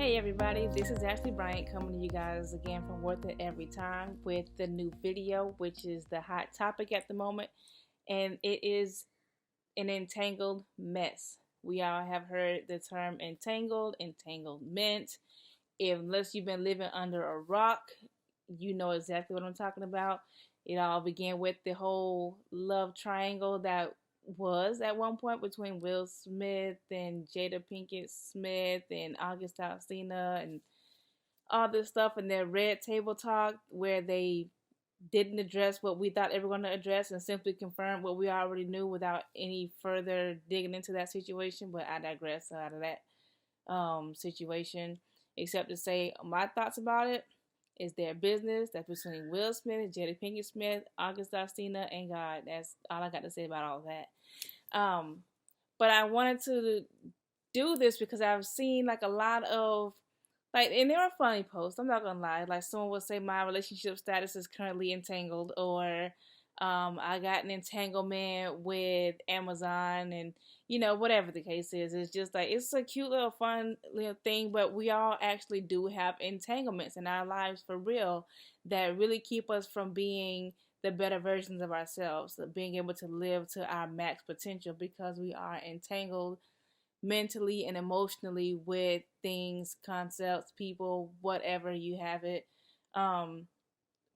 Hey everybody, this is Ashley Bryant coming to you guys again from Worth It Every Time with the new video, which is the hot topic at the moment, and it is an entangled mess. We all have heard the term entangled, entanglement. Unless you've been living under a rock, you know exactly what I'm talking about. It all began with the whole love triangle that was at one point between Will Smith and Jada Pinkett Smith and August Alsina and all this stuff, and their red table talk where they didn't address what we thought they were going to address and simply confirmed what we already knew without any further digging into that situation. But I digress out of that situation, except to say my thoughts about it is their business. That's between Will Smith, Jada Pinkett Smith, August Alsina, and God. That's all I got to say about all that. But I wanted to do this because I've seen like a lot of and they were funny posts. I'm not gonna lie. Like someone would say my relationship status is currently entangled, or I got an entanglement with Amazon, and whatever the case is. It's just like it's a cute little fun little thing, but we all actually do have entanglements in our lives for real that really keep us from being the better versions of ourselves, being able to live to our max potential because we are entangled mentally and emotionally with things, concepts, people, whatever you have it. Um,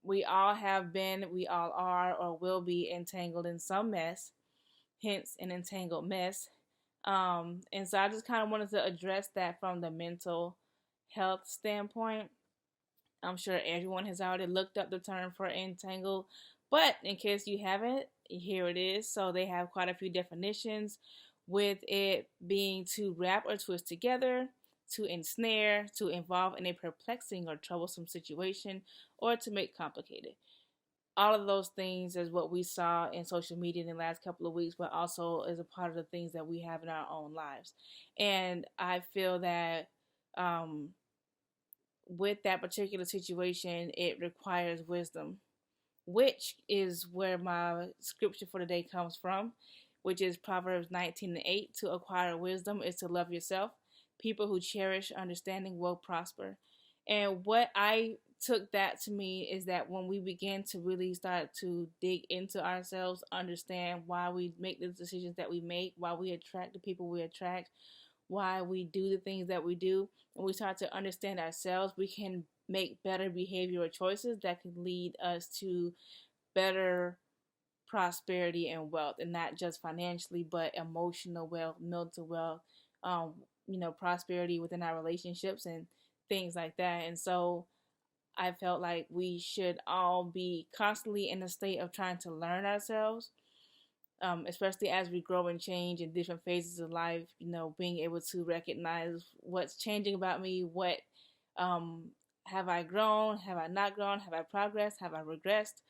we all have been, we all are, or will be entangled in some mess, hence an entangled mess. And so I just kind of wanted to address that from the mental health standpoint. I'm sure everyone has already looked up the term for entangled, but in case you haven't, here it is. So they have quite a few definitions, with it being to wrap or twist together, to ensnare, to involve in a perplexing or troublesome situation, or to make complicated. All of those things is what we saw in social media in the last couple of weeks, but also is a part of the things that we have in our own lives. And I feel that with that particular situation, it requires wisdom, which is where my scripture for today comes from, which is Proverbs 19:8. To acquire wisdom is to love yourself. People who cherish understanding will prosper. And what I took that to mean is that when we begin to really start to dig into ourselves, understand why we make the decisions that we make, why we attract the people we attract, why we do the things that we do, and we start to understand ourselves, we can make better behavioral choices that can lead us to better prosperity and wealth, and not just financially, but emotional wealth, mental wealth, prosperity within our relationships and things like that. And so I felt like we should all be constantly in a state of trying to learn ourselves, especially as we grow and change in different phases of life, being able to recognize what's changing about me, what have I grown, have I not grown, have I progressed, have I regressed,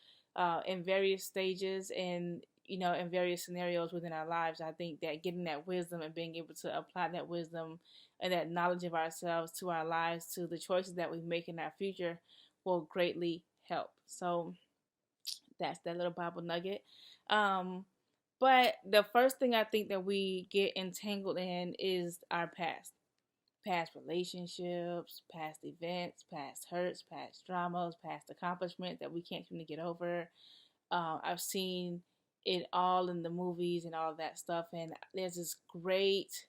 in various stages and, in various scenarios within our lives. I think that getting that wisdom and being able to apply that wisdom and that knowledge of ourselves to our lives, to the choices that we make in our future, will greatly help. So that's that little Bible nugget. But the first thing I think that we get entangled in is our past relationships, past events, past hurts, past dramas, past accomplishments that we can't seem to get over. I've seen it all in the movies and all of that stuff. And there's this great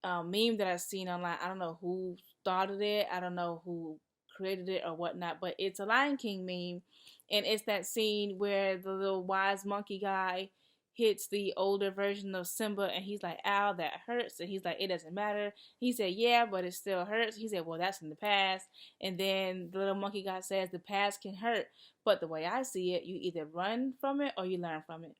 meme that I've seen online. I don't know who started it. I don't know who created it or whatnot, but it's a Lion King meme. And it's that scene where the little wise monkey guy hits the older version of Simba, and he's like, ow, that hurts. And he's like, it doesn't matter. He said, yeah, but it still hurts. He said, well, that's in the past. And then the little monkey guy says, the past can hurt, but the way I see it, you either run from it or you learn from it.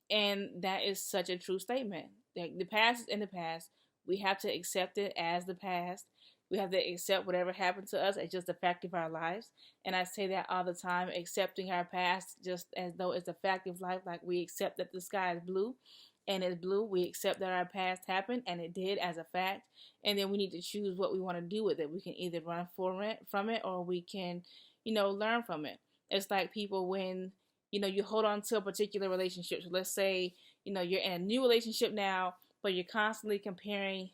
And that is such a true statement. Like, the past is in the past. We have to accept it as the past. We have to accept whatever happened to us as just a fact of our lives. And I say that all the time, accepting our past just as though it's a fact of life. Like, we accept that the sky is blue and it's blue. We accept that our past happened and it did as a fact. And then we need to choose what we want to do with it. We can either run from it or we can, learn from it. It's like people when, you hold on to a particular relationship. So let's say, you're in a new relationship now, but you're constantly comparing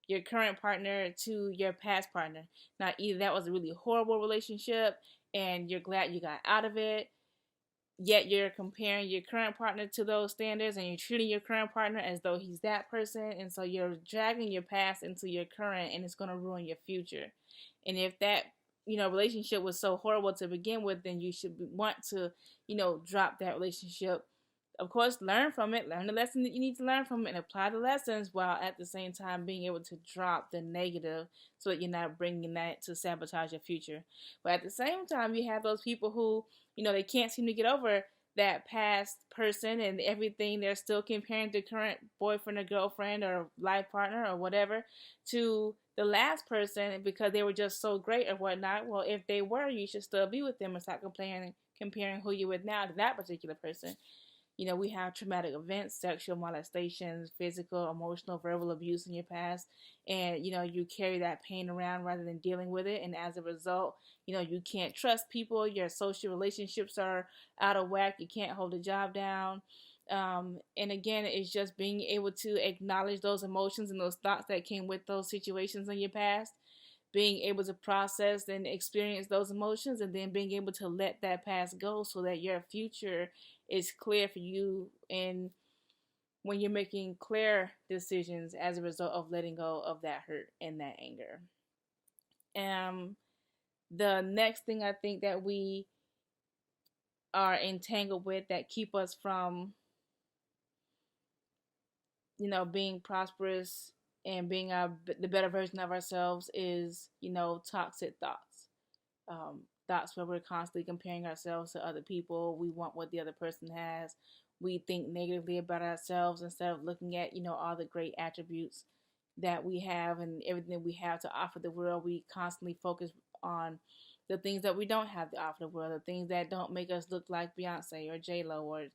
your current partner to your past partner. Now, either that was a really horrible relationship and you're glad you got out of it, yet you're comparing your current partner to those standards and you're treating your current partner as though he's that person, and so you're dragging your past into your current, and it's going to ruin your future. And if that relationship was so horrible to begin with, then you should want to drop that relationship. Of course, learn from it, learn the lesson that you need to learn from it, and apply the lessons, while at the same time being able to drop the negative so that you're not bringing that to sabotage your future. But at the same time, you have those people who they can't seem to get over that past person and everything. They're still comparing the current boyfriend or girlfriend or life partner or whatever to the last person because they were just so great or whatnot. Well, if they were, you should still be with them and stop comparing who you're with now to that particular person. We have traumatic events, sexual molestations, physical, emotional, verbal abuse in your past. And, you carry that pain around rather than dealing with it. And as a result, you can't trust people. Your social relationships are out of whack. You can't hold a job down. And again, it's just being able to acknowledge those emotions and those thoughts that came with those situations in your past, being able to process and experience those emotions, and then being able to let that past go so that your future is clear for you, and when you're making clear decisions as a result of letting go of that hurt and that anger. The next thing I think that we are entangled with that keep us from being prosperous and being the better version of ourselves is toxic thoughts. Thoughts where we're constantly comparing ourselves to other people. We want what the other person has. We think negatively about ourselves instead of looking at all the great attributes that we have and everything that we have to offer the world. We constantly focus on the things that we don't have to offer the world, the things that don't make us look like Beyonce or J Lo, or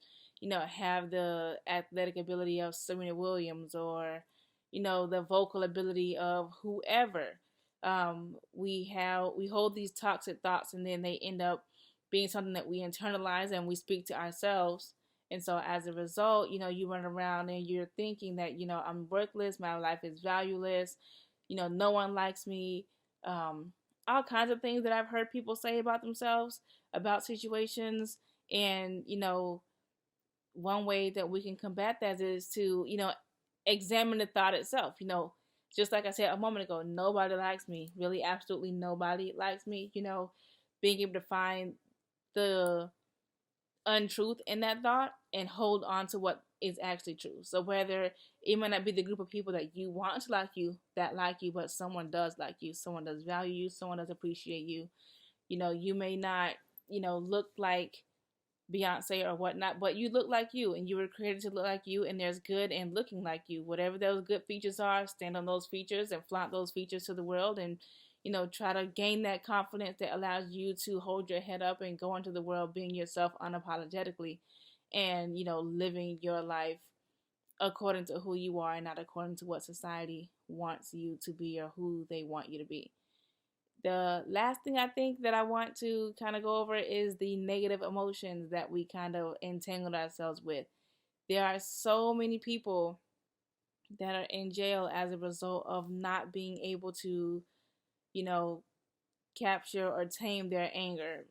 have the athletic ability of Serena Williams, or the vocal ability of whoever. We hold these toxic thoughts, and then they end up being something that we internalize and we speak to ourselves. And so as a result, you run around and you're thinking that I'm worthless, my life is valueless, no one likes me. All kinds of things that I've heard people say about themselves, about situations. And one way that we can combat that is to examine the thought itself. Just like I said a moment ago, nobody likes me. Really, absolutely nobody likes me. Being able to find the untruth in that thought and hold on to what is actually true. So whether it might not be the group of people that you want to like you, but someone does like you, someone does value you, someone does appreciate you. You may not, look like Beyonce or whatnot, but you look like you, and you were created to look like you, and there's good in looking like you. Whatever those good features are, stand on those features and flaunt those features to the world, and try to gain that confidence that allows you to hold your head up and go into the world being yourself unapologetically, and living your life according to who you are and not according to what society wants you to be or who they want you to be. The last thing I think that I want to kind of go over is the negative emotions that we kind of entangled ourselves with. There are so many people that are in jail as a result of not being able to, capture or tame their anger.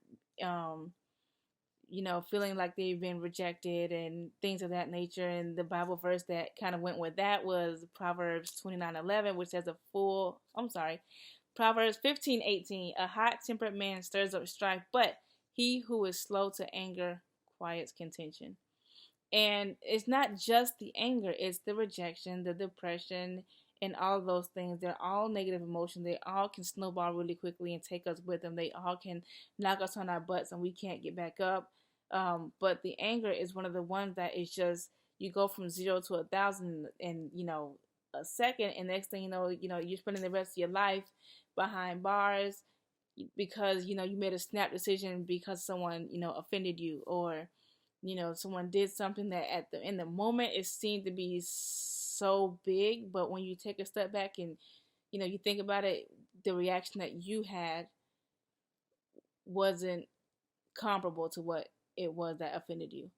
Feeling like they've been rejected and things of that nature. And the Bible verse that kind of went with that was Proverbs 29:11, which says Proverbs 15:18, a hot-tempered man stirs up strife, but he who is slow to anger quiets contention. And it's not just the anger, it's the rejection, the depression, and all of those things. They're all negative emotions. They all can snowball really quickly and take us with them. They all can knock us on our butts and we can't get back up. But the anger is one of the ones that is just, you go from 0 to 1,000 in, a second, and next thing you're spending the rest of your life behind bars because you made a snap decision because someone offended you, or someone did something that in the moment it seemed to be so big, but when you take a step back and you think about it, the reaction that you had wasn't comparable to what it was that offended you.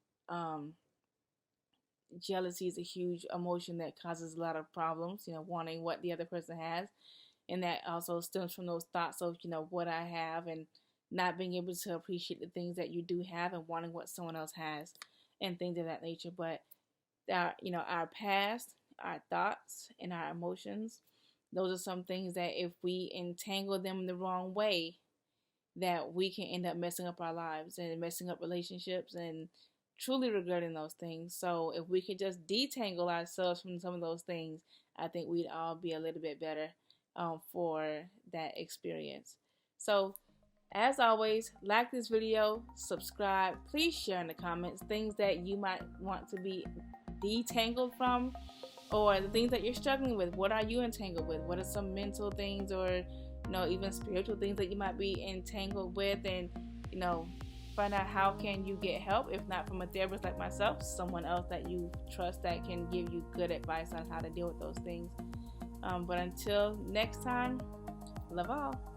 jealousy is a huge emotion that causes a lot of problems, wanting what the other person has. And that also stems from those thoughts of, what I have, and not being able to appreciate the things that you do have and wanting what someone else has and things of that nature. But our past, our thoughts, and our emotions, those are some things that if we entangle them the wrong way, that we can end up messing up our lives and messing up relationships and truly regretting those things. So if we could just detangle ourselves from some of those things, I think we'd all be a little bit better for that experience. So as always, like this video, subscribe, please share in the comments things that you might want to be detangled from, or the things that you're struggling with. What are you entangled with? What are some mental things, or even spiritual things that you might be entangled with? And find out how can you get help, if not from a therapist like myself, someone else that you trust that can give you good advice on how to deal with those things. But until next time, love all.